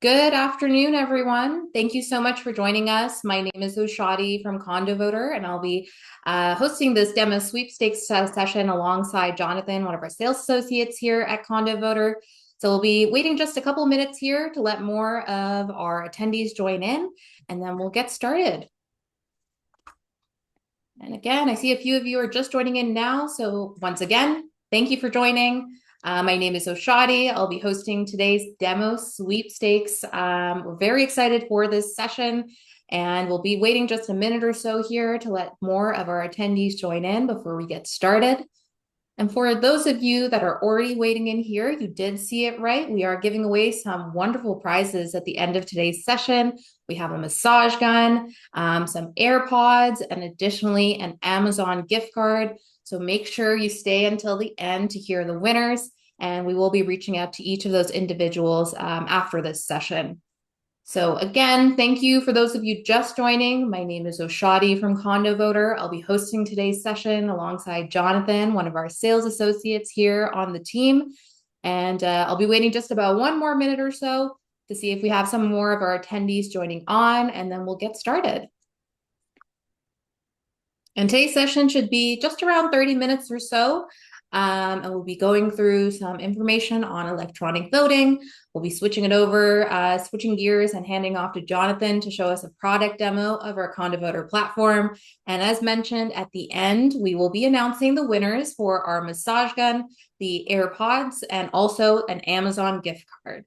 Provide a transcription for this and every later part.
Good afternoon, everyone. Thank you so much for joining us. My name is Oshadhi from CondoVoter, and I'll be hosting this demo sweepstakes session alongside Jonathan, one of our sales associates here at CondoVoter. So we'll be waiting just a couple minutes here to let more of our attendees join in, and then we'll get started. And again, I see a few of you are just joining in now. So once again, thank you for joining. My name is Oshadhi. I'll be hosting today's demo sweepstakes. We're very excited for this session, and we'll be waiting just a minute or so here to let more of our attendees join in before we get started. And for those of you that are already waiting in here, you did see it right. We are giving away some wonderful prizes at the end of today's session. We have a massage gun, some AirPods, and additionally an Amazon gift card. So make sure you stay until the end to hear the winners, and we will be reaching out to each of those individuals after this session. So again, thank you for those of you just joining. My name is Oshadhi from CondoVoter. I'll be hosting today's session alongside Jonathan, one of our sales associates here on the team. And I'll be waiting just about one more minute or so to see if we have some more of our attendees joining on, and then we'll get started. And today's session should be just around 30 minutes or so. And we'll be going through some information on electronic voting. We'll be switching it over, switching gears and handing off to Jonathan to show us a product demo of our CondoVoter platform. And as mentioned, at the end, we will be announcing the winners for our massage gun, the AirPods, and also an Amazon gift card.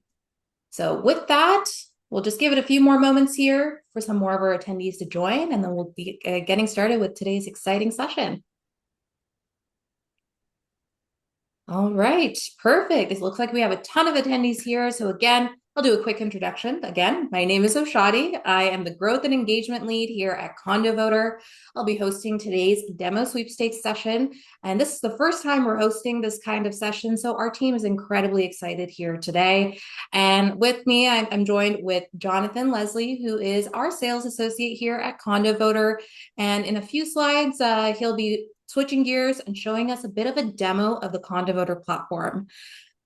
So with that, we'll just give it a few more moments here for some more of our attendees to join, and then we'll be getting started with today's exciting session. All right, perfect. It looks like we have a ton of attendees here. So again, I'll do a quick introduction. Again, my name is Oshadhi. I am the growth and engagement lead here at CondoVoter. I'll be hosting today's demo sweepstakes session. And this is the first time we're hosting this kind of session. So our team is incredibly excited here today. And with me, I'm joined with Jonathan Leslie, who is our sales associate here at CondoVoter. And in a few slides, he'll be switching gears and showing us a bit of a demo of the CondoVoter platform.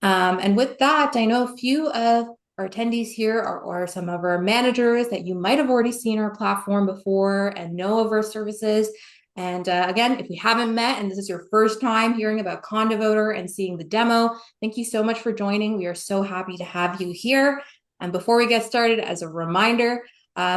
And with that, I know a few of our attendees here are some of our managers that you might have already seen our platform before and know of our services. And again, if we haven't met and this is your first time hearing about CondoVoter and seeing the demo, thank you so much for joining. We are so happy to have you here. And before we get started, as a reminder,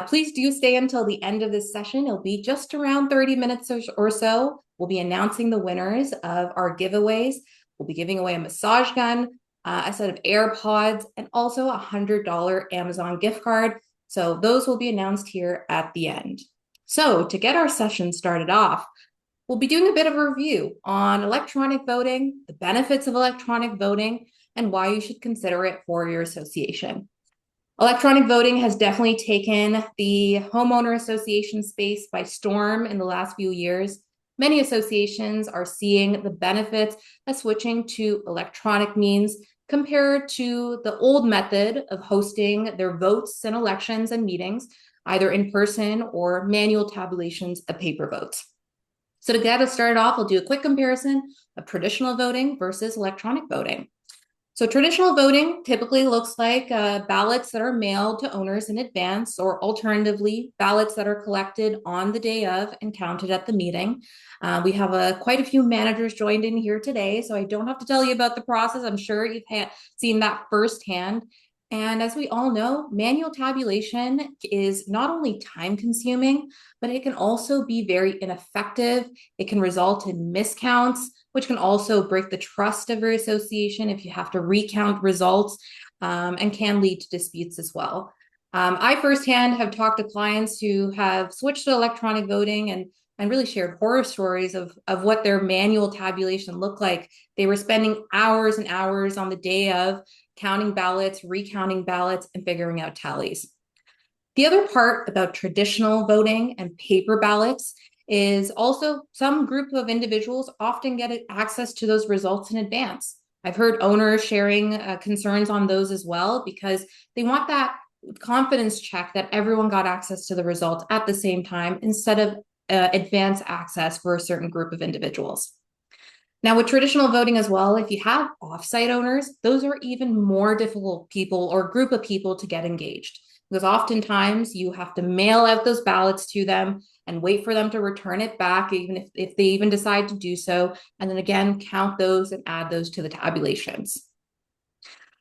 please do stay until the end of this session. It'll be just around 30 minutes or so. We'll be announcing the winners of our giveaways. We'll be giving away a massage gun, a set of AirPods, and also a $100 Amazon gift card. So those will be announced here at the end. So to get our session started off, we'll be doing a bit of a review on electronic voting, the benefits of electronic voting, and why you should consider it for your association. Electronic voting has definitely taken the homeowner association space by storm in the last few years. Many associations are seeing the benefits of switching to electronic means compared to the old method of hosting their votes and elections and meetings, either in person or manual tabulations of paper votes. So to get us started off, we'll do a quick comparison of traditional voting versus electronic voting. So traditional voting typically looks like ballots that are mailed to owners in advance, or alternatively, ballots that are collected on the day of and counted at the meeting. We have quite a few managers joined in here today, so I don't have to tell you about the process. I'm sure you've seen that firsthand. And as we all know, manual tabulation is not only time consuming, but it can also be very ineffective. It can result in miscounts, which can also break the trust of your association if you have to recount results, and can lead to disputes as well. I firsthand have talked to clients who have switched to electronic voting and really shared horror stories of what their manual tabulation looked like. They were spending hours and hours on the day of counting ballots, recounting ballots, and figuring out tallies. The other part about traditional voting and paper ballots is also some group of individuals often get access to those results in advance. I've heard owners sharing concerns on those as well because they want that confidence check that everyone got access to the results at the same time instead of advance access for a certain group of individuals. Now, with traditional voting as well, if you have offsite owners, those are even more difficult people or group of people to get engaged because oftentimes you have to mail out those ballots to them and wait for them to return it back, even if they even decide to do so, and then again count those and add those to the tabulations.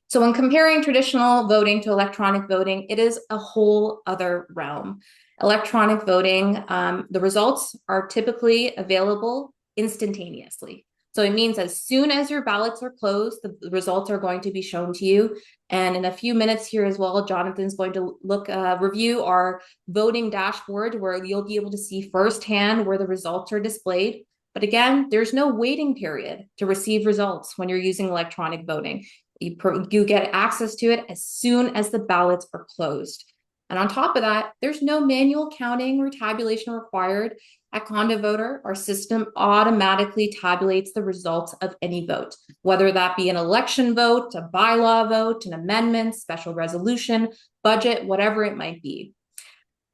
So when comparing traditional voting to electronic voting, it is a whole other realm. Electronic voting, the results are typically available instantaneously. So it means as soon as your ballots are closed, the results are going to be shown to you. And in a few minutes here as well, Jonathan's going to review our voting dashboard where you'll be able to see firsthand where the results are displayed. But again, there's no waiting period to receive results when you're using electronic voting. You get access to it as soon as the ballots are closed. And on top of that, there's no manual counting or tabulation required. At CondoVoter, our system automatically tabulates the results of any vote, whether that be an election vote, a bylaw vote, an amendment, special resolution, budget, whatever it might be.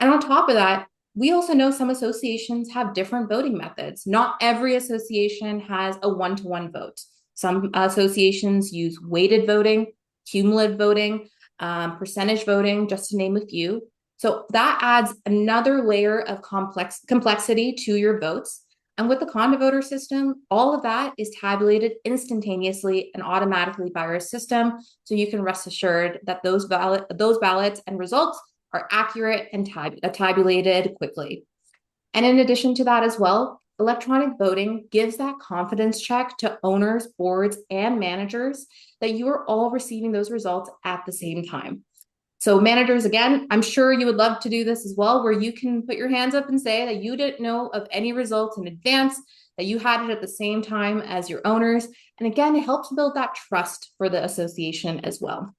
And on top of that, we also know some associations have different voting methods. Not every association has a one-to-one vote. Some associations use weighted voting, cumulative voting, percentage voting, just to name a few. So that adds another layer of complexity to your votes. And with the CondoVoter system, all of that is tabulated instantaneously and automatically by our system. So you can rest assured that those ballots and results are accurate and tabulated quickly. And in addition to that as well, electronic voting gives that confidence check to owners, boards, and managers that you are all receiving those results at the same time. So managers, again, I'm sure you would love to do this as well, where you can put your hands up and say that you didn't know of any results in advance, that you had it at the same time as your owners. And again, it helps build that trust for the association as well.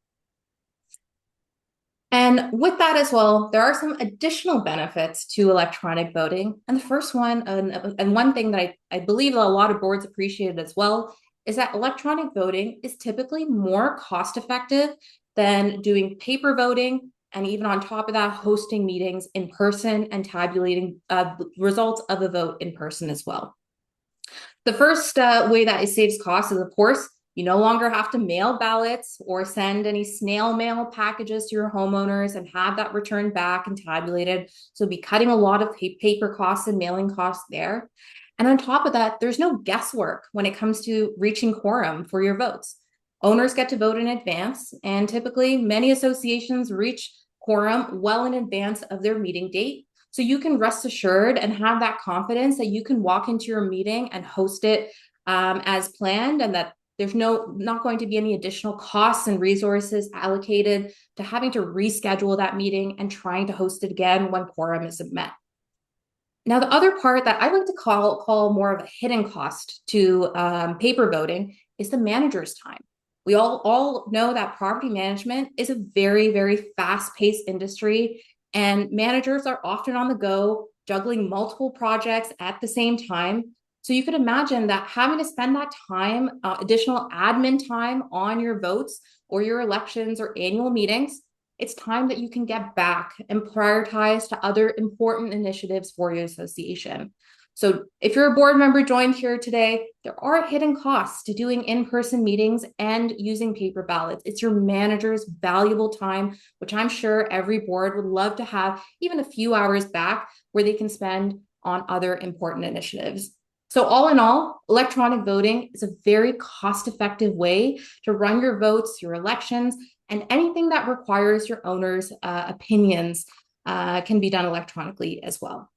And with that as well, there are some additional benefits to electronic voting. And the first one, and one thing that I believe a lot of boards appreciated as well, is that electronic voting is typically more cost effective than doing paper voting. And even on top of that, hosting meetings in person and tabulating results of a vote in person as well. The first way that it saves costs is, of course, you no longer have to mail ballots or send any snail mail packages to your homeowners and have that returned back and tabulated. So be cutting a lot of paper costs and mailing costs there. And on top of that, there's no guesswork when it comes to reaching quorum for your votes. Owners get to vote in advance, and typically many associations reach quorum well in advance of their meeting date. So you can rest assured and have that confidence that you can walk into your meeting and host it as planned, and that there's not going to be any additional costs and resources allocated to having to reschedule that meeting and trying to host it again when quorum isn't met. Now, the other part that I like to call more of a hidden cost to paper voting is the manager's time. We all know that property management is a very, very fast-paced industry, and managers are often on the go, juggling multiple projects at the same time. So you could imagine that having to spend that time, additional admin time on your votes or your elections or annual meetings, it's time that you can get back and prioritize to other important initiatives for your association. So if you're a board member joined here today, there are hidden costs to doing in-person meetings and using paper ballots. It's your manager's valuable time, which I'm sure every board would love to have even a few hours back where they can spend on other important initiatives. So all in all, electronic voting is a very cost-effective way to run your votes, your elections, and anything that requires your owners' opinions can be done electronically as well.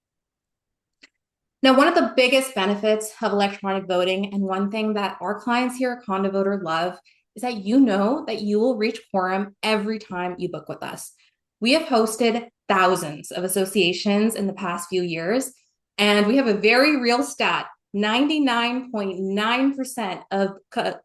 Now, one of the biggest benefits of electronic voting, and one thing that our clients here at CondoVoter love, is that you know that you will reach quorum every time you book with us. We have hosted thousands of associations in the past few years, and we have a very real stat. 99.9% of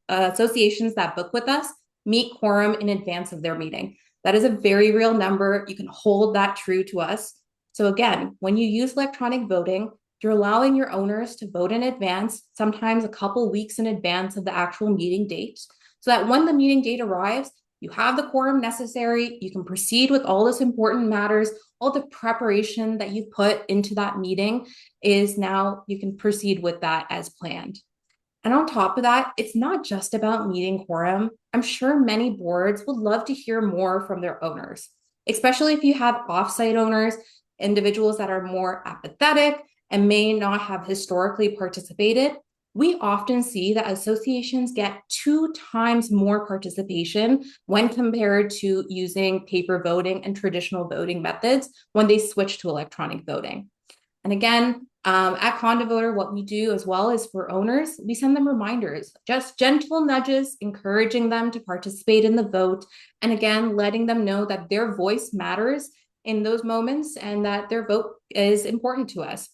associations that book with us meet quorum in advance of their meeting. That is a very real number. You can hold that true to us. So again, when you use electronic voting, you're allowing your owners to vote in advance, sometimes a couple weeks in advance of the actual meeting date, so that when the meeting date arrives, you have the quorum necessary, you can proceed with all this important matters, all the preparation that you've put into that meeting is now you can proceed with that as planned. And on top of that, it's not just about meeting quorum. I'm sure many boards would love to hear more from their owners, especially if you have offsite owners, individuals that are more apathetic and may not have historically participated. We often see that associations get 2 times more participation when compared to using paper voting and traditional voting methods when they switch to electronic voting. And again, at CondoVoter, what we do as well is for owners, we send them reminders, just gentle nudges, encouraging them to participate in the vote. And again, letting them know that their voice matters in those moments and that their vote is important to us.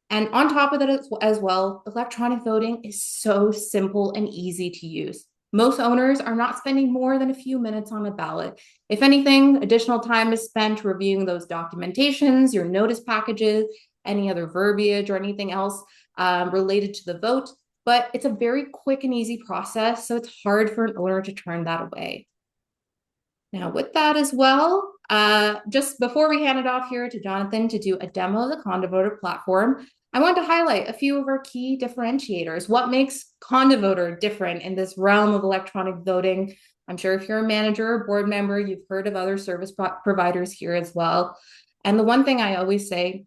And on top of that as well, electronic voting is so simple and easy to use. Most owners are not spending more than a few minutes on a ballot. If anything, additional time is spent reviewing those documentations, your notice packages, any other verbiage or anything else related to the vote. But it's a very quick and easy process, so it's hard for an owner to turn that away. Now, with that as well, just before we hand it off here to Jonathan to do a demo of the CondoVoter platform, I want to highlight a few of our key differentiators. What makes CondoVoter different in this realm of electronic voting? I'm sure if you're a manager or board member, you've heard of other service providers here as well. And the one thing I always say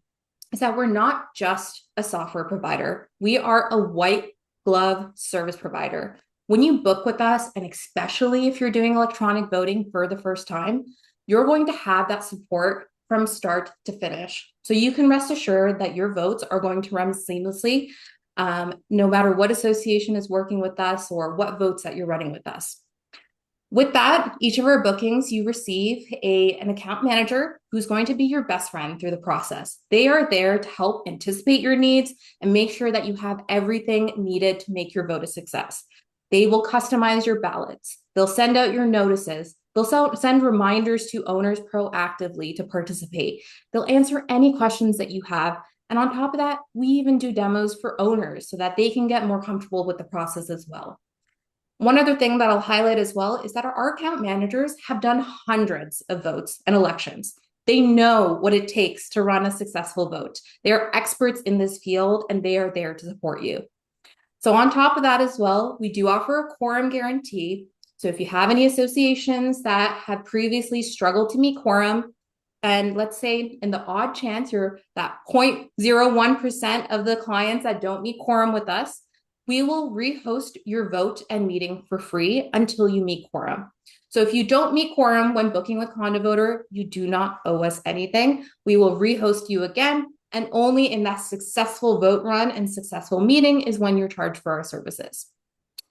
is that we're not just a software provider. We are a white glove service provider. When you book with us, and especially if you're doing electronic voting for the first time, you're going to have that support from start to finish. So you can rest assured that your votes are going to run seamlessly, no matter what association is working with us or what votes that you're running with us. With that, each of our bookings, you receive an account manager who's going to be your best friend through the process. They are there to help anticipate your needs and make sure that you have everything needed to make your vote a success. They will customize your ballots. They'll send out your notices. They'll send reminders to owners proactively to participate. They'll answer any questions that you have. And on top of that, we even do demos for owners so that they can get more comfortable with the process as well. One other thing that I'll highlight as well is that our account managers have done hundreds of votes and elections. They know what it takes to run a successful vote. They are experts in this field and they are there to support you. So on top of that as well, we do offer a quorum guarantee. So if you have any associations that have previously struggled to meet quorum, and let's say in the odd chance you're that 0.01% of the clients that don't meet quorum with us, we will rehost your vote and meeting for free until you meet quorum. So if you don't meet quorum when booking with CondoVoter, you do not owe us anything. We will rehost you again, and only in that successful vote run and successful meeting is when you're charged for our services.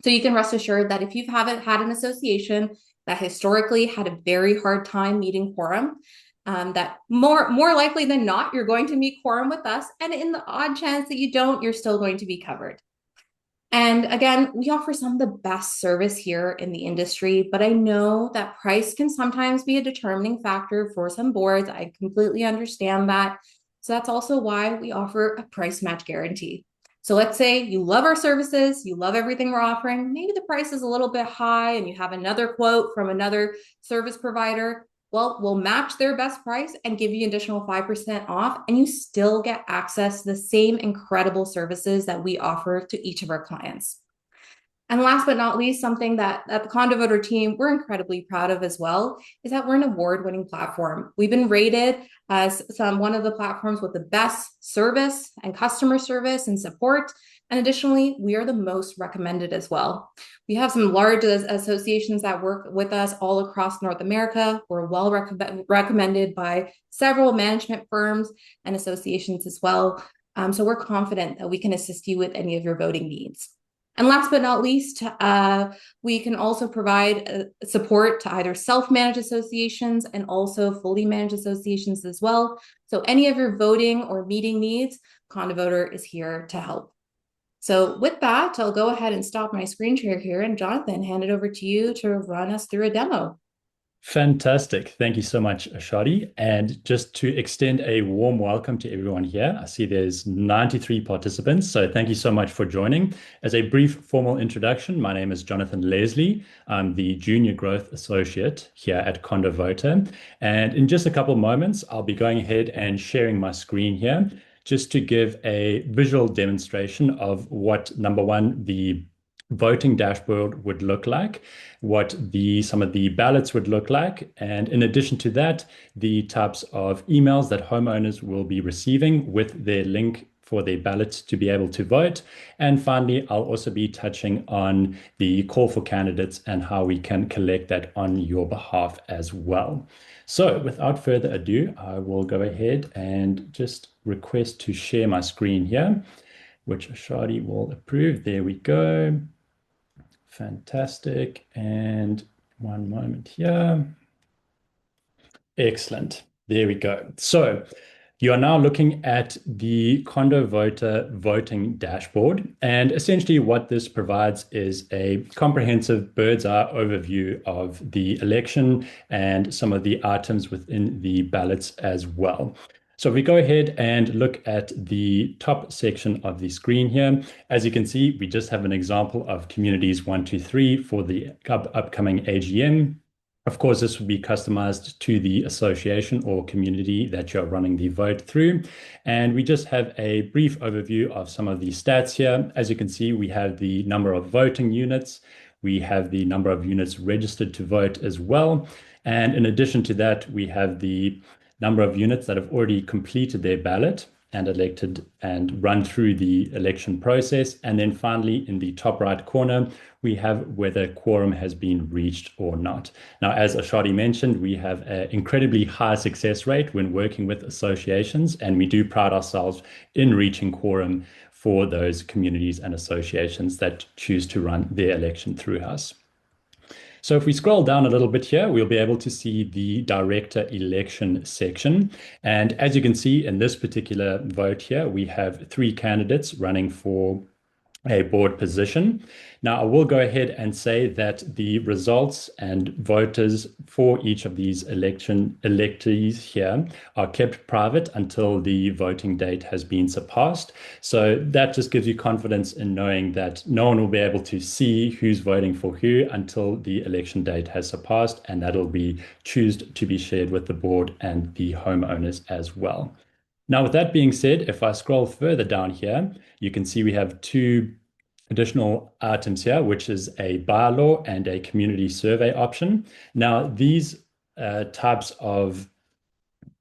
So you can rest assured that if you haven't had an association that historically had a very hard time meeting quorum, that more likely than not, you're going to meet quorum with us. And in the odd chance that you don't, you're still going to be covered. And again, we offer some of the best service here in the industry, but I know that price can sometimes be a determining factor for some boards. I completely understand that. So that's also why we offer a price match guarantee. So let's say you love our services, you love everything we're offering, maybe the price is a little bit high and you have another quote from another service provider. Well, we'll match their best price and give you an additional 5% off, and you still get access to the same incredible services that we offer to each of our clients. And last but not least, something that at the CondoVoter team, we're incredibly proud of as well, is that we're an award-winning platform. We've been rated as one of the platforms with the best service and customer service and support. And additionally, we are the most recommended as well. We have some large associations that work with us all across North America. We're well recommended by several management firms and associations as well. So we're confident that we can assist you with any of your voting needs. And last but not least, we can also provide support to either self-managed associations and also fully managed associations as well. So any of your voting or meeting needs, CondoVoter is here to help. So with that, I'll go ahead and stop my screen share here, and Jonathan, hand it over to you to run us through a demo. Fantastic. Thank you so much, Oshadhi. And just to extend a warm welcome to everyone here. I see there's 93 participants, so thank you so much for joining. As a brief formal introduction, my name is Jonathan Leslie. I'm the Junior Growth Associate here at CondoVoter. And in just a couple of moments, I'll be going ahead and sharing my screen here just to give a visual demonstration of what, number one, the voting dashboard would look like, what some of the ballots would look like, and in addition to that, the types of emails that homeowners will be receiving with their link for their ballots to be able to vote. And finally, I'll also be touching on the call for candidates and how we can collect that on your behalf as well. So without further ado, I will go ahead and just request to share my screen here, which Oshadhi will approve. There we go. Fantastic. And one moment here. Excellent. There we go. So you are now looking at the CondoVoter voting dashboard. And essentially what this provides is a comprehensive bird's eye overview of the election and some of the items within the ballots as well. So if we go ahead and look at the top section of the screen here, as you can see, we just have an example of communities 1, 2, 3 for the upcoming AGM. Of course, this will be customized to the association or community that you're running the vote through. And we just have a brief overview of some of the stats here. As you can see, we have the number of voting units. We have the number of units registered to vote as well. And in addition to that, we have the number of units that have already completed their ballot and elected and run through the election process. And then finally, in the top right corner, we have whether quorum has been reached or not. Now, as Oshadhi mentioned, we have an incredibly high success rate when working with associations, and we do pride ourselves in reaching quorum for those communities and associations that choose to run their election through us. So if we scroll down a little bit here, we'll be able to see the director election section. And as you can see in this particular vote here, we have 3 candidates running for a board position. Now, I will go ahead and say that the results and voters for each of these electees here are kept private until the voting date has been surpassed. So that just gives you confidence in knowing that no one will be able to see who's voting for who until the election date has surpassed, and that'll be chosen to be shared with the board and the homeowners as well. Now, with that being said, if I scroll further down here, you can see we have 2 additional items here, which is a bylaw and a community survey option. Now, these types of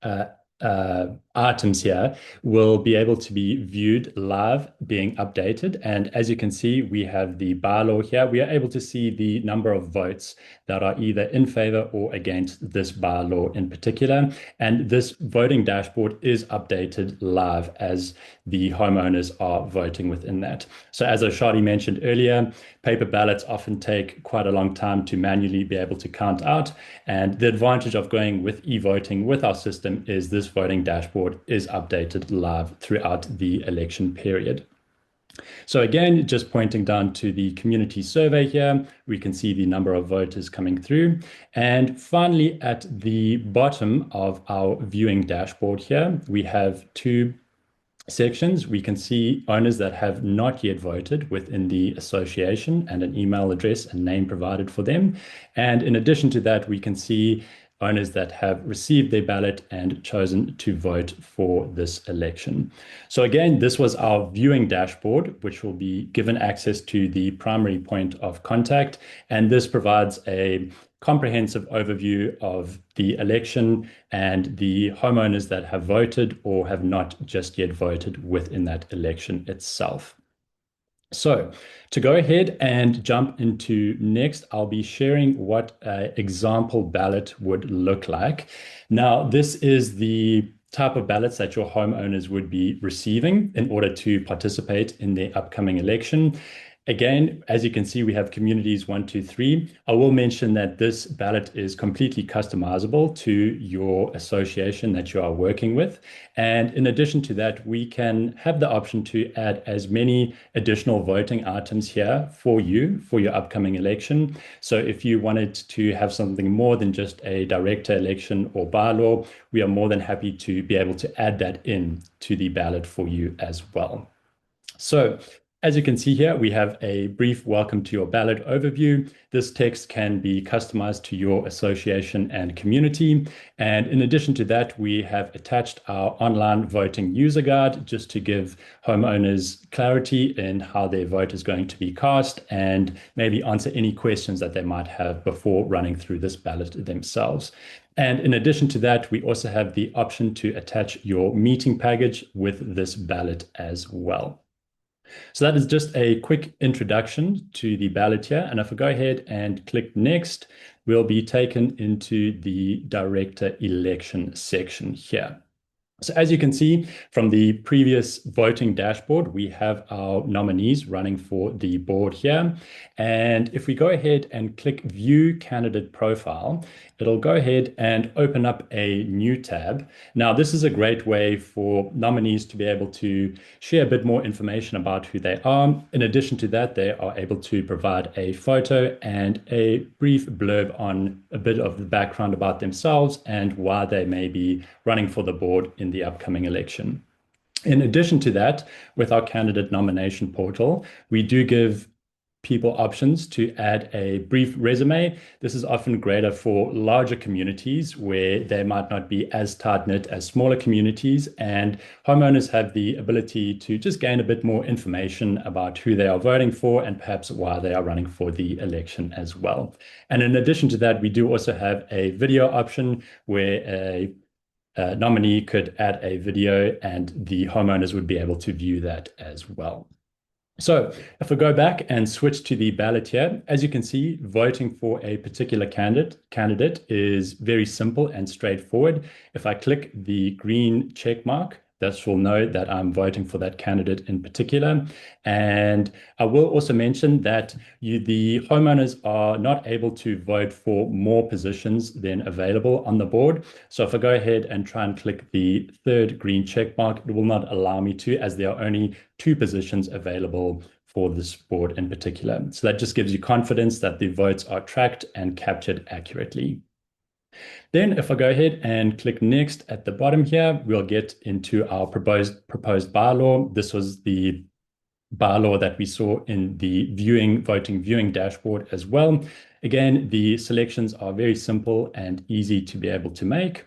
uh, items here will be able to be viewed live, being updated. And as you can see, we have the bylaw here. We are able to see the number of votes that are either in favor or against this bylaw in particular. And this voting dashboard is updated live as the homeowners are voting within that. So as Oshadhi mentioned earlier, paper ballots often take quite a long time to manually be able to count out. And the advantage of going with e-voting with our system is this voting dashboard is updated live throughout the election period. So again, just pointing down to the community survey here, we can see the number of voters coming through. And finally, at the bottom of our viewing dashboard here, we have 2 sections. We can see owners that have not yet voted within the association and an email address and name provided for them. And in addition to that, we can see owners that have received their ballot and chosen to vote for this election. So again, this was our viewing dashboard, which will be given access to the primary point of contact. And this provides a comprehensive overview of the election and the homeowners that have voted or have not just yet voted within that election itself. So to go ahead and jump into next, I'll be sharing what an example ballot would look like. Now, this is the type of ballots that your homeowners would be receiving in order to participate in the upcoming election. Again, as you can see, we have communities 1, 2, 3. I will mention that this ballot is completely customizable to your association that you are working with. And in addition to that, we can have the option to add as many additional voting items here for you for your upcoming election. So if you wanted to have something more than just a director election or bylaw, we are more than happy to be able to add that in to the ballot for you as well. So As you can see here, we have a brief welcome to your ballot overview. This text can be customized to your association and community. And in addition to that, we have attached our online voting user guide just to give homeowners clarity in how their vote is going to be cast and maybe answer any questions that they might have before running through this ballot themselves. And in addition to that, we also have the option to attach your meeting package with this ballot as well. So that is just a quick introduction to the ballot here. And if I go ahead and click next, we'll be taken into the director election section here. So as you can see from the previous voting dashboard, we have our nominees running for the board here. And if we go ahead and click View Candidate Profile, it'll go ahead and open up a new tab. Now, this is a great way for nominees to be able to share a bit more information about who they are. In addition to that, they are able to provide a photo and a brief blurb on a bit of the background about themselves and why they may be running for the board in the upcoming election. In addition to that, with our candidate nomination portal, we do give people options to add a brief resume. This is often greater for larger communities where they might not be as tight-knit as smaller communities, and homeowners have the ability to just gain a bit more information about who they are voting for and perhaps why they are running for the election as well. And in addition to that, we do also have a video option where a nominee could add a video and the homeowners would be able to view that as well. So if I go back and switch to the ballot here, as you can see, voting for a particular candidate is very simple and straightforward. If I click the green check mark, this will know that I'm voting for that candidate in particular. And I will also mention that the homeowners are not able to vote for more positions than available on the board. So if I go ahead and try and click the third green check mark, it will not allow me to, as there are only 2 positions available for this board in particular. So that just gives you confidence that the votes are tracked and captured accurately. Then if I go ahead and click next at the bottom here, we'll get into our proposed bylaw. This was the bylaw that we saw in the voting viewing dashboard as well. Again, the selections are very simple and easy to be able to make.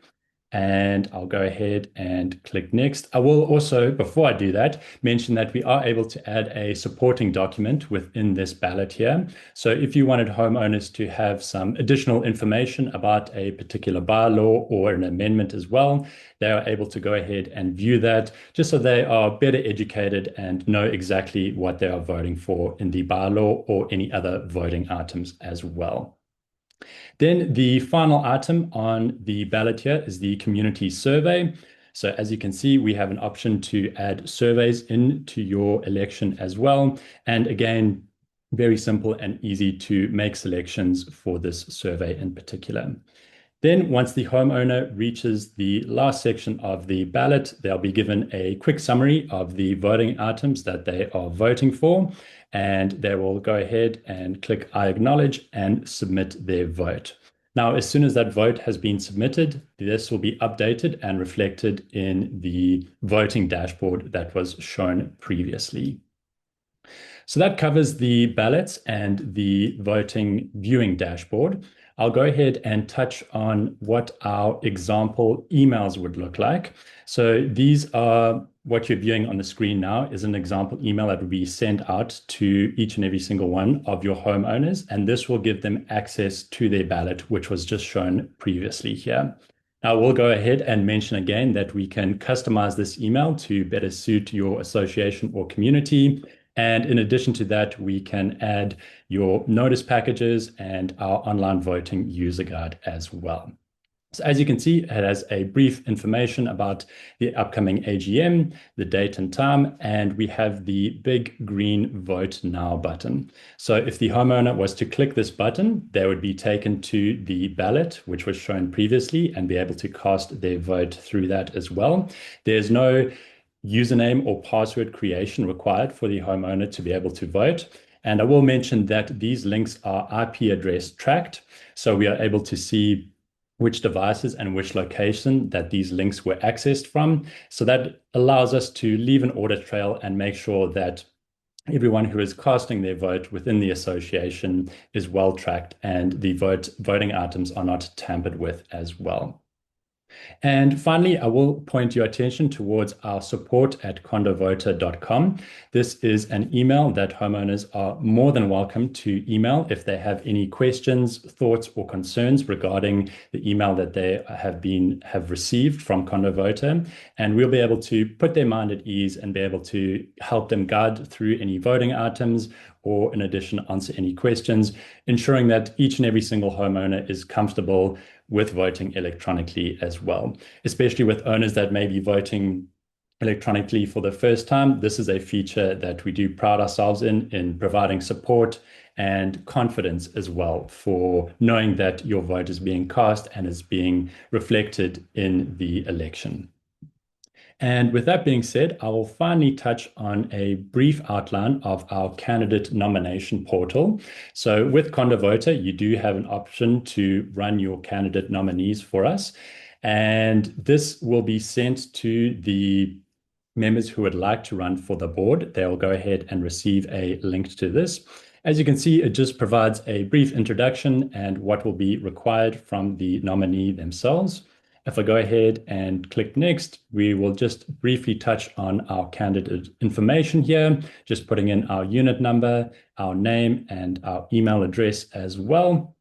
And I'll go ahead and click next. I will also, before I do that, mention that we are able to add a supporting document within this ballot here. So if you wanted homeowners to have some additional information about a particular bylaw or an amendment as well, they are able to go ahead and view that just so they are better educated and know exactly what they are voting for in the bylaw or any other voting items as well. Then the final item on the ballot here is the community survey. So as you can see, we have an option to add surveys into your election as well. And again, very simple and easy to make selections for this survey in particular. Then once the homeowner reaches the last section of the ballot, they'll be given a quick summary of the voting items that they are voting for, and they will go ahead and click I acknowledge and submit their vote. Now, as soon as that vote has been submitted, this will be updated and reflected in the voting dashboard that was shown previously. So that covers the ballots and the voting viewing dashboard. I'll go ahead and touch on what our example emails would look like. So these are what you're viewing on the screen now is an example email that will be sent out to each and every single one of your homeowners, and this will give them access to their ballot, which was just shown previously here. Now we'll go ahead and mention again that we can customize this email to better suit your association or community. And in addition to that, we can add your notice packages and our online voting user guide as well. So as you can see, it has a brief information about the upcoming AGM, the date and time, and we have the big green Vote Now button. So if the homeowner was to click this button, they would be taken to the ballot, which was shown previously, and be able to cast their vote through that as well. There's no username or password creation required for the homeowner to be able to vote. And I will mention that these links are IP address tracked, so we are able to see which devices and which location that these links were accessed from. So that allows us to leave an audit trail and make sure that everyone who is casting their vote within the association is well tracked and the voting items are not tampered with as well. And finally, I will point your attention towards our support at condovoter.com. This is an email that homeowners are more than welcome to email if they have any questions, thoughts, or concerns regarding the email that they have received from CondoVoter. And we'll be able to put their mind at ease and be able to help them guide through any voting items, or in addition, answer any questions, ensuring that each and every single homeowner is comfortable with voting electronically as well, especially with owners that may be voting electronically for the first time. This is a feature that we do pride ourselves in providing support and confidence as well for knowing that your vote is being cast and is being reflected in the election. And with that being said, I will finally touch on a brief outline of our candidate nomination portal. So with CondoVoter, you do have an option to run your candidate nominees for us. And this will be sent to the members who would like to run for the board. They will go ahead and receive a link to this. As you can see, it just provides a brief introduction and what will be required from the nominee themselves. If I go ahead and click next, we will just briefly touch on our candidate information here, just putting in our unit number, our name, and our email address as well.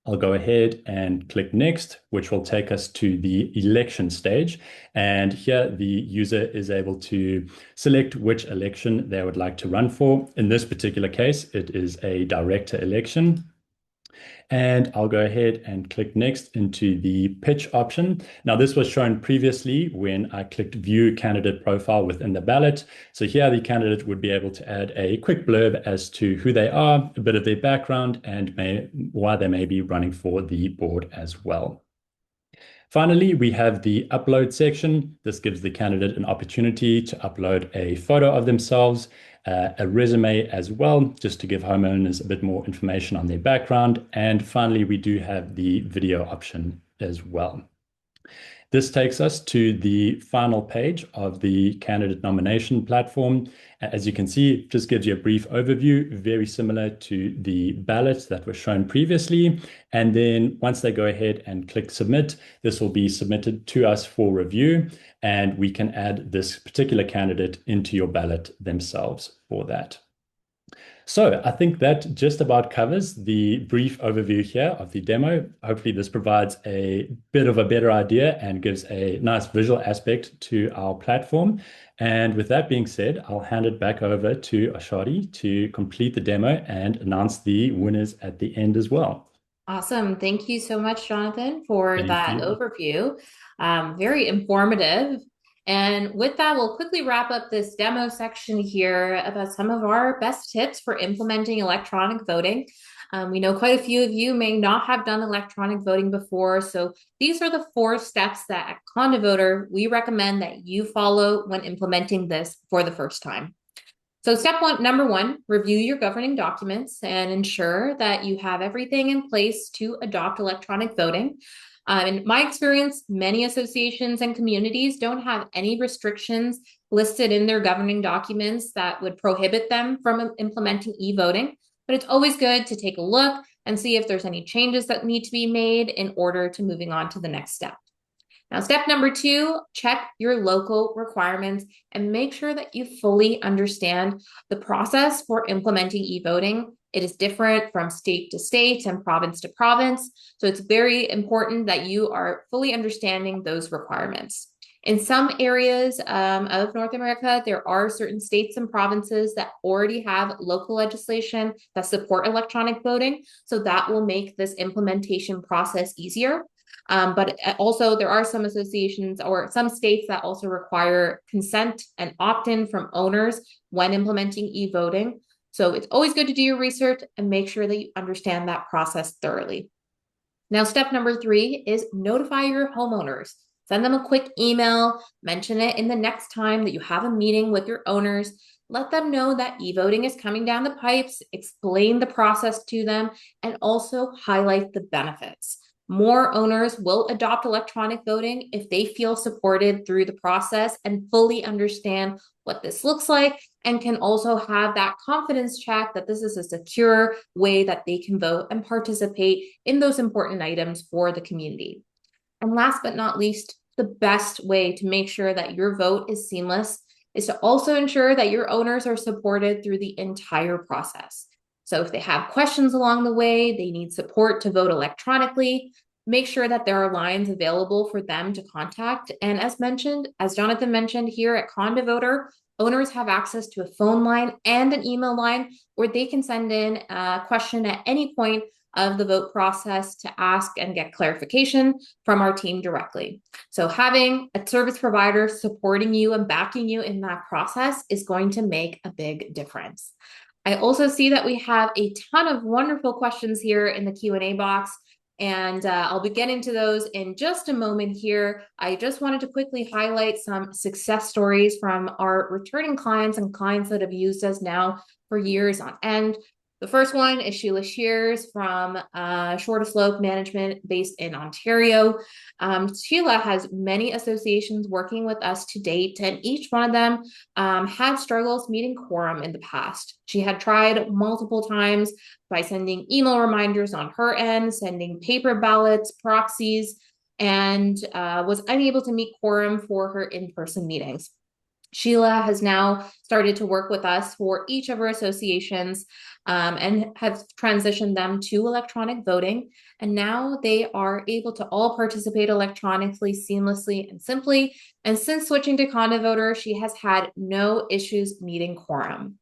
I'll go ahead and click next, which will take us to the election stage. And here the user is able to select which election they would like to run for. In this particular case, it is a director election. And I'll go ahead and click next into the pitch option. Now, this was shown previously when I clicked view candidate profile within the ballot. So here the candidate would be able to add a quick blurb as to who they are, a bit of their background, and why they may be running for the board as well. Finally, we have the upload section. This gives the candidate an opportunity to upload a photo of themselves, a resume as well, just to give homeowners a bit more information on their background. And finally, we do have the video option as well. This takes us to the final page of the candidate nomination platform. As you can see, it just gives you a brief overview, very similar to the ballot that was shown previously. And then once they go ahead and click submit, this will be submitted to us for review, and we can add this particular candidate into your ballot themselves for that. So I think that just about covers the brief overview here of the demo. Hopefully this provides a bit of a better idea and gives a nice visual aspect to our platform. And with that being said, I'll hand it back over to Oshadhi to complete the demo and announce the winners at the end as well. Awesome. Thank you so much, Jonathan, for Thank that you. overview. Very informative. And with that, we'll quickly wrap up this demo section here about some of our best tips for implementing electronic voting. We know quite a few of you may not have done electronic voting before, so these are the 4 steps that at CondoVoter we recommend that you follow when implementing this for the first time. So number one, review your governing documents and ensure that you have everything in place to adopt electronic voting. In my experience, many associations and communities don't have any restrictions listed in their governing documents that would prohibit them from implementing e-voting, but it's always good to take a look and see if there's any changes that need to be made in order to moving on to the next step. Now, step number 2, check your local requirements and make sure that you fully understand the process for implementing e-voting. It is different from state to state and province to province, so it's very important that you are fully understanding those requirements. In some areas of North America, there are certain states and provinces that already have local legislation that support electronic voting, so that will make this implementation process easier. But also there are some associations or some states that also require consent and opt-in from owners when implementing e-voting. So it's always good to do your research and make sure that you understand that process thoroughly. Now, step number 3 is notify your homeowners. Send them a quick email, mention it in the next time that you have a meeting with your owners. Let them know that e-voting is coming down the pipes, explain the process to them, and also highlight the benefits. More owners will adopt electronic voting if they feel supported through the process and fully understand what this looks like, and can also have that confidence check that this is a secure way that they can vote and participate in those important items for the community. And last but not least, the best way to make sure that your vote is seamless is to also ensure that your owners are supported through the entire process. So if they have questions along the way, they need support to vote electronically, make sure that there are lines available for them to contact. And as mentioned, as Jonathan mentioned here at CondoVoter, owners have access to a phone line and an email line where they can send in a question at any point of the vote process to ask and get clarification from our team directly. So having a service provider supporting you and backing you in that process is going to make a big difference. I also see that we have a ton of wonderful questions here in the Q&A box, and I'll be getting to those in just a moment here. I just wanted to quickly highlight some success stories from our returning clients and clients that have used us now for years on end. The first one is Sheila Shears from Shorter Slope Management based in Ontario. Sheila has many associations working with us to date, and each one of them had struggles meeting quorum in the past. She had tried multiple times by sending email reminders on her end, sending paper ballots, proxies, and was unable to meet quorum for her in-person meetings. Sheila has now started to work with us for each of her associations and have transitioned them to electronic voting. And now they are able to all participate electronically, seamlessly, and simply. And since switching to CondoVoter, she has had no issues meeting quorum.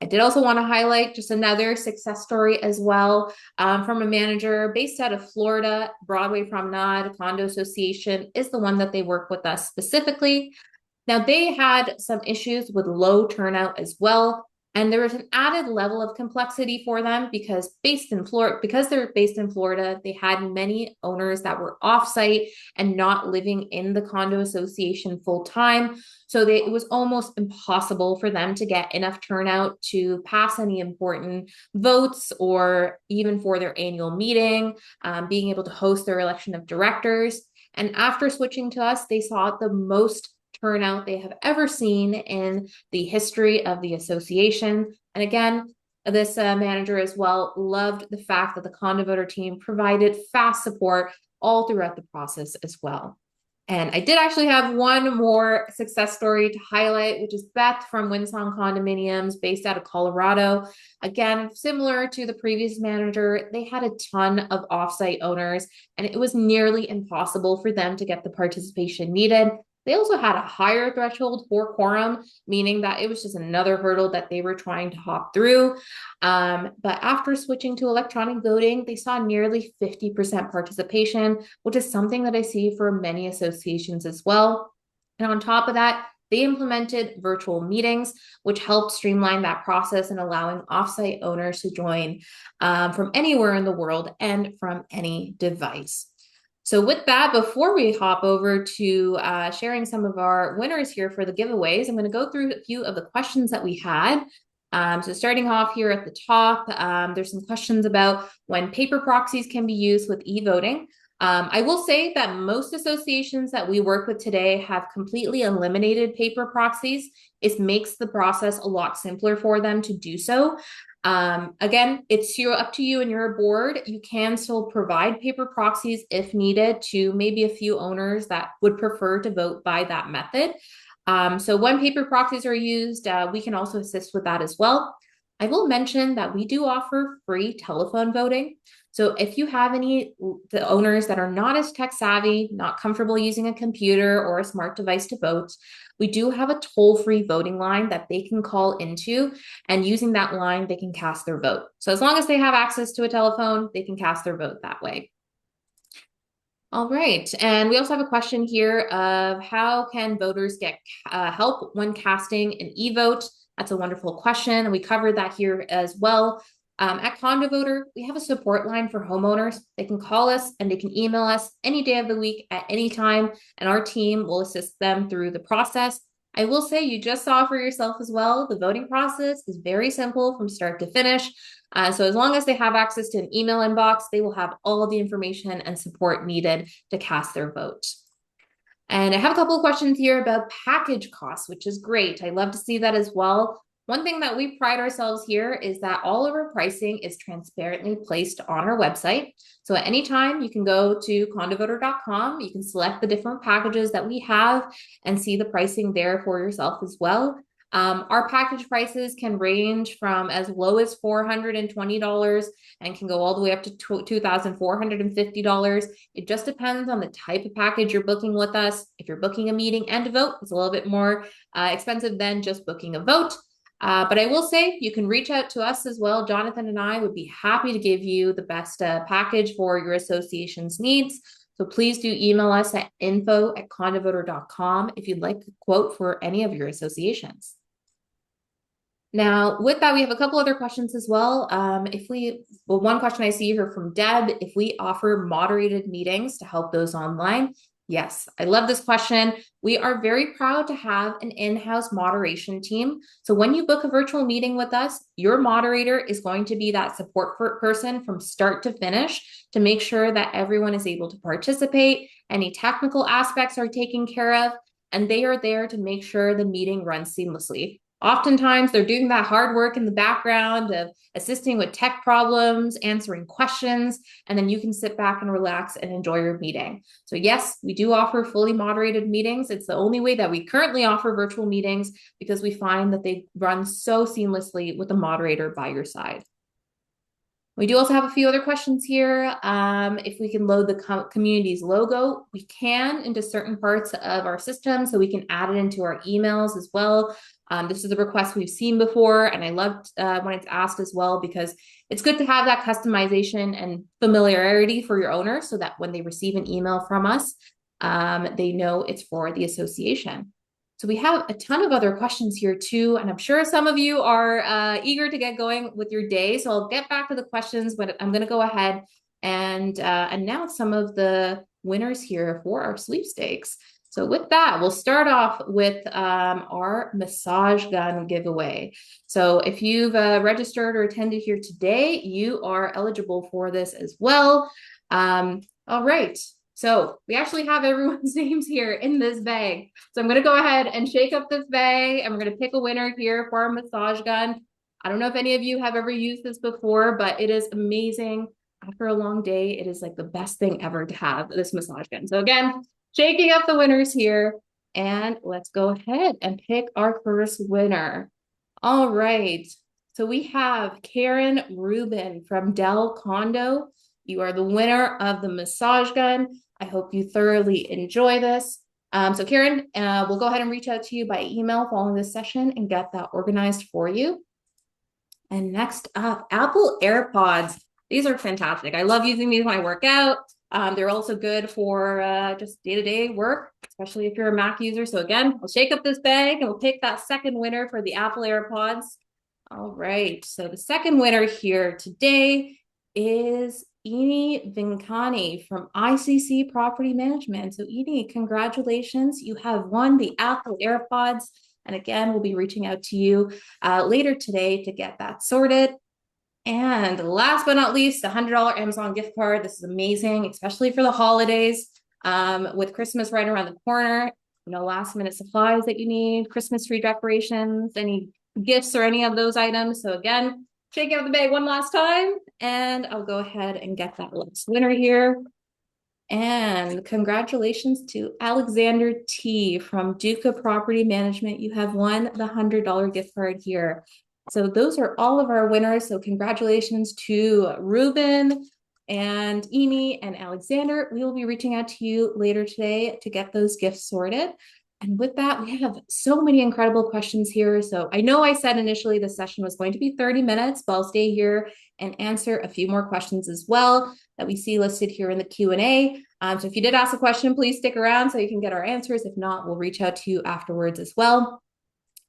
I did also want to highlight just another success story as well from a manager based out of Florida. Broadway Promenade Condo Association is the one that they work with us specifically. Now, they had some issues with low turnout as well. And there was an added level of complexity for them because they're based in Florida, they had many owners that were offsite and not living in the condo association full time. So it was almost impossible for them to get enough turnout to pass any important votes or even for their annual meeting, being able to host their election of directors. And after switching to us, they saw the most turnout they have ever seen in the history of the association. And again, this manager as well loved the fact that the CondoVoter team provided fast support all throughout the process as well. And I did actually have one more success story to highlight, which is Beth from Windsong Condominiums based out of Colorado. Again, similar to the previous manager, they had a ton of offsite owners, and it was nearly impossible for them to get the participation needed. They also had a higher threshold for quorum, meaning that it was just another hurdle that they were trying to hop through. But after switching to electronic voting, they saw nearly 50% participation, which is something that I see for many associations as well. And on top of that, they implemented virtual meetings, which helped streamline that process and allowing offsite owners to join from anywhere in the world and from any device. So with that, before we hop over to sharing some of our winners here for the giveaways, I'm going to go through a few of the questions that we had. So starting off here at the top, there's some questions about when paper proxies can be used with e-voting. I will say that most associations that we work with today have completely eliminated paper proxies. It makes the process a lot simpler for them to do so. Again, it's up to you and your board. You can still provide paper proxies if needed to maybe a few owners that would prefer to vote by that method. So when paper proxies are used, we can also assist with that as well. I will mention that we do offer free telephone voting. So if you have the owners that are not as tech savvy, not comfortable using a computer or a smart device to vote, we do have a toll-free voting line that they can call into, and using that line, they can cast their vote. So as long as they have access to a telephone, they can cast their vote that way. All right, and we also have a question here of how can voters get help when casting an e-vote? That's a wonderful question, and we covered that here as well. At CondoVoter, we have a support line for homeowners. They can call us and they can email us any day of the week at any time, and our team will assist them through the process. I will say, you just saw for yourself as well, the voting process is very simple from start to finish. So as long as they have access to an email inbox, they will have all the information and support needed to cast their vote. And I have a couple of questions here about package costs, which is great. I love to see that as well. One thing that we pride ourselves here is that all of our pricing is transparently placed on our website. So at any time, you can go to condovoter.com. You can select the different packages that we have and see the pricing there for yourself as well. Our package prices can range from as low as $420 and can go all the way up to $2,450. It just depends on the type of package you're booking with us. If you're booking a meeting and a vote, it's a little bit more expensive than just booking a vote. But I will say you can reach out to us as well. Jonathan and I would be happy to give you the best package for your association's needs. So please do email us at info@condovoter.com if you'd like a quote for any of your associations. Now, with that, we have a couple other questions as well. One question I see here from Deb, if we offer moderated meetings to help those online. Yes, I love this question. We are very proud to have an in-house moderation team. So when you book a virtual meeting with us, your moderator is going to be that support person from start to finish to make sure that everyone is able to participate, any technical aspects are taken care of, and they are there to make sure the meeting runs seamlessly. Oftentimes, they're doing that hard work in the background of assisting with tech problems, answering questions, and then you can sit back and relax and enjoy your meeting. So yes, we do offer fully moderated meetings. It's the only way that we currently offer virtual meetings because we find that they run so seamlessly with a moderator by your side. We do also have a few other questions here. If we can load the community's logo, we can into certain parts of our system, so we can add it into our emails as well. This is a request we've seen before, and I loved when it's asked as well because it's good to have that customization and familiarity for your owner so that when they receive an email from us, they know it's for the association. So we have a ton of other questions here too, and I'm sure some of you are eager to get going with your day. So I'll get back to the questions, but I'm going to go ahead and announce some of the winners here for our sweepstakes. So with that, we'll start off with our massage gun giveaway. So if you've registered or attended here today, you are eligible for this as well. All right. So we actually have everyone's names here in this bag. So I'm going to go ahead and shake up this bag and we're going to pick a winner here for our massage gun. I don't know if any of you have ever used this before, but it is amazing. After a long day, it is like the best thing ever to have this massage gun. So again, shaking up the winners here, and let's go ahead and pick our first winner. All right. So we have Karen Rubin from Dell Condo. You are the winner of the massage gun. I hope you thoroughly enjoy this. So Karen, we'll go ahead and reach out to you by email following this session and get that organized for you. And next up, Apple AirPods. These are fantastic. I love using these when I work out. They're also good for just day-to-day work, especially if you're a Mac user. So again, I'll shake up this bag and we'll pick that second winner for the Apple AirPods. All right, so the second winner here today is Eni Vinkani from ICC Property Management. So Eni, congratulations. You have won the Apple AirPods. And again, we'll be reaching out to you later today to get that sorted. And last but not least, a $100 Amazon gift card. This is amazing, especially for the holidays. With Christmas right around the corner, last minute supplies that you need, Christmas tree decorations, any gifts or any of those items. So again, shake out the bag one last time, and I'll go ahead and get that last winner here. And congratulations to Alexander T from Duca Property Management. You have won the $100 gift card here. So those are all of our winners. So congratulations to Ruben and Eni and Alexander. We will be reaching out to you later today to get those gifts sorted. And with that, we have so many incredible questions here. So I know I said initially the session was going to be 30 minutes, but I'll stay here and answer a few more questions as well that we see listed here in the Q&A. So if you did ask a question, please stick around so you can get our answers. If not, we'll reach out to you afterwards as well.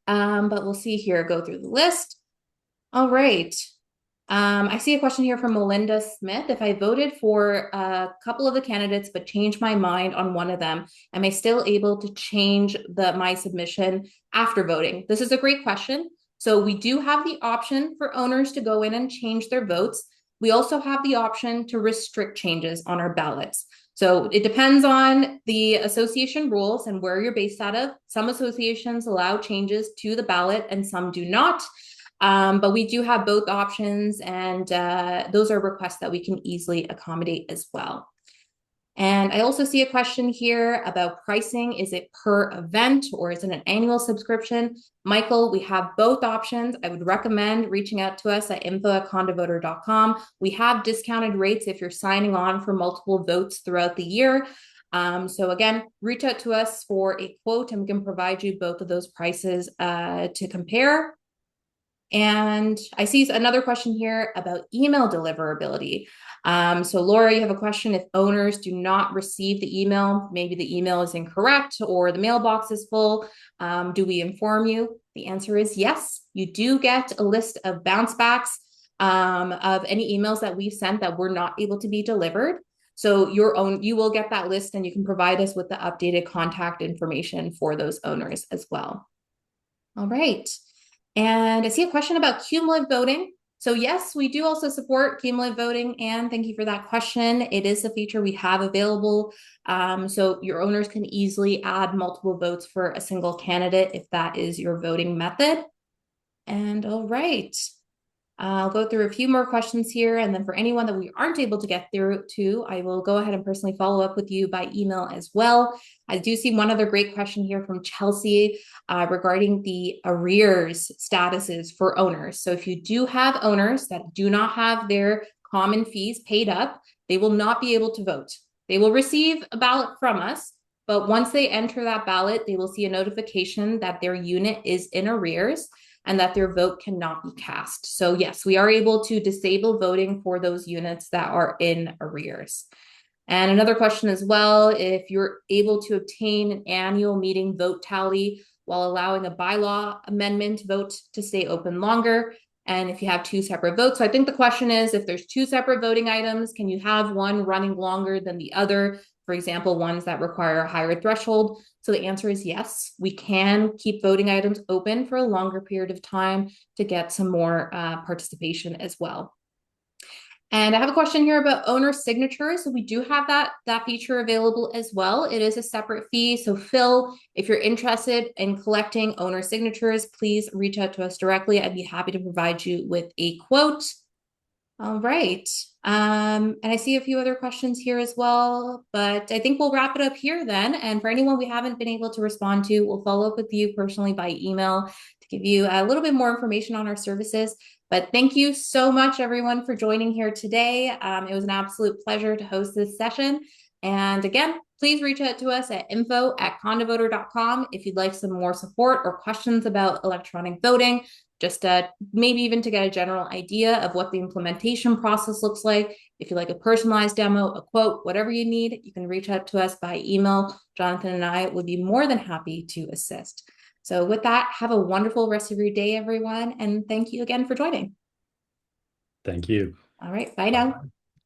But we'll see here, go through the list. All right. I see a question here from Melinda Smith. If I voted for a couple of the candidates but changed my mind on one of them, am I still able to change my submission after voting? This is a great question. So we do have the option for owners to go in and change their votes. We also have the option to restrict changes on our ballots. So it depends on the association rules and where you're based out of. Some associations allow changes to the ballot and some do not. But we do have both options, and those are requests that we can easily accommodate as well. And I also see a question here about pricing. Is it per event or is it an annual subscription? Michael, we have both options. I would recommend reaching out to us at info@condovoter.com. We have discounted rates if you're signing on for multiple votes throughout the year. So again, reach out to us for a quote and we can provide you both of those prices to compare. And I see another question here about email deliverability. So Laura, you have a question. If owners do not receive the email, maybe the email is incorrect or the mailbox is full, do we inform you? The answer is yes. You do get a list of bounce backs of any emails that we've sent that were not able to be delivered. So you will get that list and you can provide us with the updated contact information for those owners as well. All right. And I see a question about cumulative voting. So yes, we do also support cumulative voting, and thank you for that question. It is a feature we have available. So your owners can easily add multiple votes for a single candidate if that is your voting method. And all right. I'll go through a few more questions here, and then for anyone that we aren't able to get through to, I will go ahead and personally follow up with you by email as well. I do see one other great question here from Chelsea regarding the arrears statuses for owners. So if you do have owners that do not have their common fees paid up, they will not be able to vote. They will receive a ballot from us, but once they enter that ballot, they will see a notification that their unit is in arrears and that their vote cannot be cast. So yes, we are able to disable voting for those units that are in arrears. And another question as well, if you're able to obtain an annual meeting vote tally while allowing a bylaw amendment vote to stay open longer, and if you have two separate votes. So I think the question is, if there's two separate voting items, can you have one running longer than the other? For example, ones that require a higher threshold. So the answer is yes, we can keep voting items open for a longer period of time to get some more participation as well. And I have a question here about owner signatures. So we do have that feature available as well. It is a separate fee. So Phil, if you're interested in collecting owner signatures, please reach out to us directly. I'd be happy to provide you with a quote. All right. And I see a few other questions here as well, but I think we'll wrap it up here then. And for anyone we haven't been able to respond to, we'll follow up with you personally by email to give you a little bit more information on our services. But thank you so much, everyone, for joining here today. It was an absolute pleasure to host this session. And again, please reach out to us at info@condovoter.com if you'd like some more support or questions about electronic voting, just maybe even to get a general idea of what the implementation process looks like. If you like a personalized demo, a quote, whatever you need, you can reach out to us by email. Jonathan and I would be more than happy to assist. So with that, have a wonderful rest of your day, everyone. And thank you again for joining. Thank you. All right, bye now.